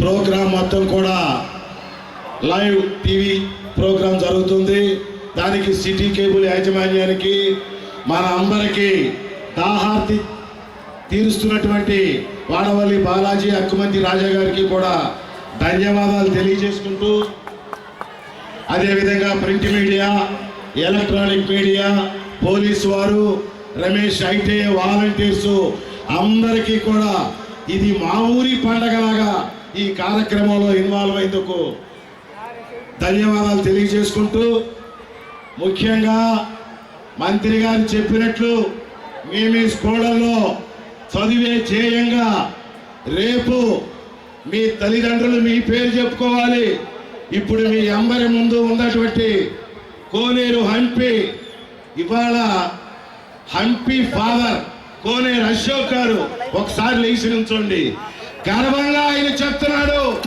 Programme మొత్తం కూడా live TV programme జరుగుతుంది. దానికి సిటీ కేబుల్ యాజమాన్యానికి మన అందరికీ దాహార్తి తీరుస్తున్నటువంటి వాడవల్లి బాలాజీ అక్కుమంతి రాజా గారికి కూడా ధన్యవాదాలు తెలియజేసుకుంటూ, అదేవిధంగా print media, electronic media, police వారు, రమేష్ ఐటే వాలంటీర్స్ అందరికీ కూడా ఇది మా ఊరి పండగలాగా ఈ కార్యక్రమంలో ఇన్వాల్వ్ అయ్యేందుకు ధన్యవాదాలు తెలియజేసుకుంటూ, ముఖ్యంగా మంత్రి గారు చెప్పినట్లు మీ స్కూళ్ళల్లో చదివే ధ్యేయంగా రేపు మీ తల్లిదండ్రులు మీ పేరు చెప్పుకోవాలి. ఇప్పుడు మీ అందరి ముందు ఉన్నటువంటి కోనేరు హంపి, ఇవాళ హంపి ఫాదర్ కోనేరు అశోక్ గారు ఒకసారి లేచి నుంచోండి. గర్వంగా ఆయన చెప్తున్నాడు,